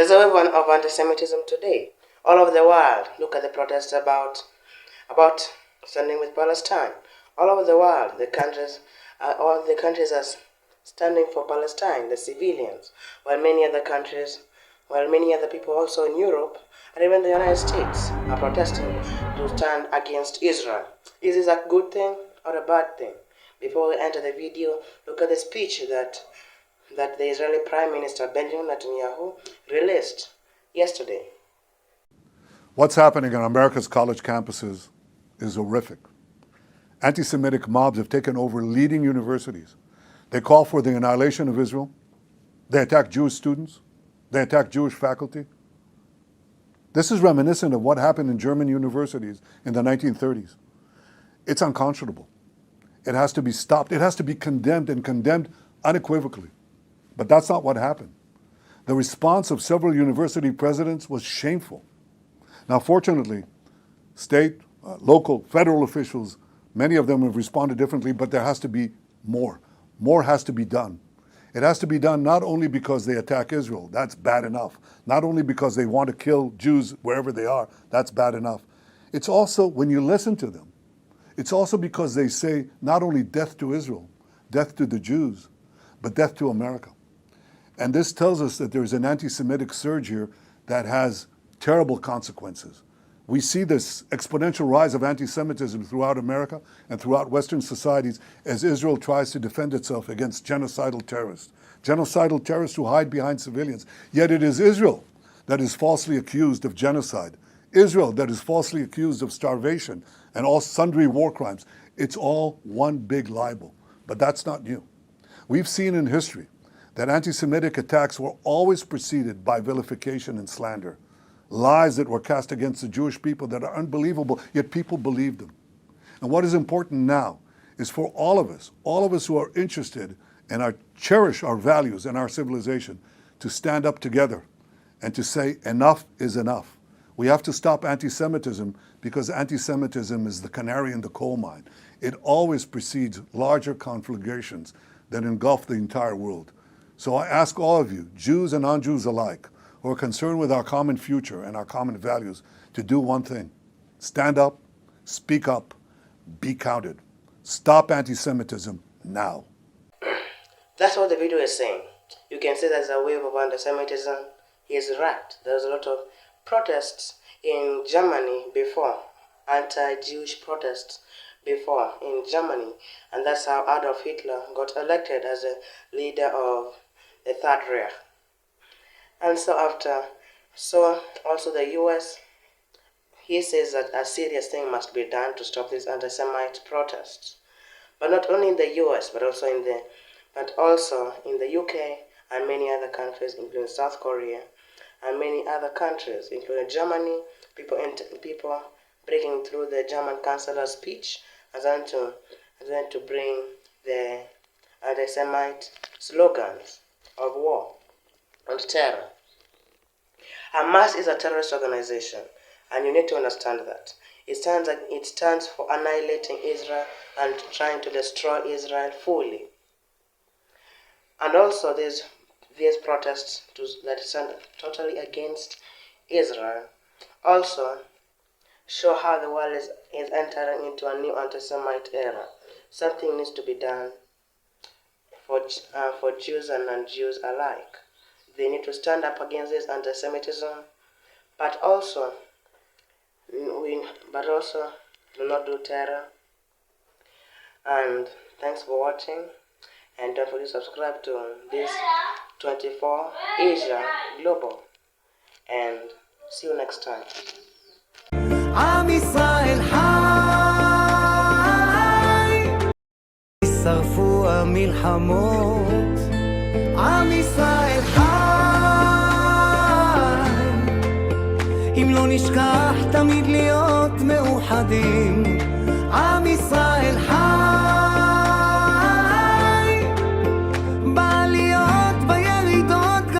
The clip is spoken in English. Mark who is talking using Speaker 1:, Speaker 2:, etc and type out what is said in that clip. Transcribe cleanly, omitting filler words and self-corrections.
Speaker 1: There's a wave of anti-Semitism today. All over the world, look at the protests about standing with Palestine. All over the world, all the countries are standing for Palestine, the civilians, while many other people also in Europe and even the United States are protesting to stand against Israel. Is this a good thing or a bad thing? Before we enter the video, look at the speech that the Israeli Prime Minister Benjamin Netanyahu released yesterday.
Speaker 2: What's happening on America's college campuses is horrific. Anti-Semitic mobs have taken over leading universities. They call for the annihilation of Israel. They attack Jewish students. They attack Jewish faculty. This is reminiscent of what happened in German universities in the 1930s. It's unconscionable. It has to be stopped. It has to be condemned, and condemned unequivocally. But that's not what happened. The response of several university presidents was shameful. Now, fortunately, state, local, federal officials, many of them have responded differently, but there has to be more. More has to be done. It has to be done not only because they attack Israel, that's bad enough. Not only because they want to kill Jews wherever they are, that's bad enough. It's also, when you listen to them, it's also because they say not only death to Israel, death to the Jews, but death to America. And this tells us that there's an anti-Semitic surge here that has terrible consequences. We see this exponential rise of anti-Semitism throughout America and throughout Western societies as Israel tries to defend itself against genocidal terrorists who hide behind civilians. Yet it is Israel that is falsely accused of genocide, Israel that is falsely accused of starvation and all sundry war crimes. It's all one big libel, but that's not new. We've seen in history that anti-Semitic attacks were always preceded by vilification and slander. Lies that were cast against the Jewish people that are unbelievable, yet people believe them. And what is important now is for all of us who are interested and cherish our values and our civilization, to stand up together and to say enough is enough. We have to stop anti-Semitism because anti-Semitism is the canary in the coal mine. It always precedes larger conflagrations that engulf the entire world. So I ask all of you, Jews and non-Jews alike, who are concerned with our common future and our common values, to do one thing. Stand up, speak up, be counted. Stop anti-Semitism now.
Speaker 1: That's what the video is saying. You can see there's a wave of anti-Semitism. He is right. There's a lot of protests in Germany before, anti-Jewish protests before in Germany. And that's how Adolf Hitler got elected as a leader of the Third Reich. And so also the US, he says that a serious thing must be done to stop these anti-Semite protests. But not only in the US, but also in the UK and many other countries, including South Korea, and many other countries, including Germany. People breaking through the German Chancellor's speech as then to bring the anti-Semite slogans of war and terror. Hamas is a terrorist organization, and you need to understand that. It stands for annihilating Israel and trying to destroy Israel fully. And also these protests that stand totally against Israel also show how the world is entering into a new anti-Semite era. Something needs to be done for Jews and non-Jews alike. They need to stand up against this anti-Semitism, but also do not do terror. And thanks for watching, and don't forget to subscribe to this 24 Asia Global, and see you next time.
Speaker 3: עם ישראל חי, שרפו המלחמות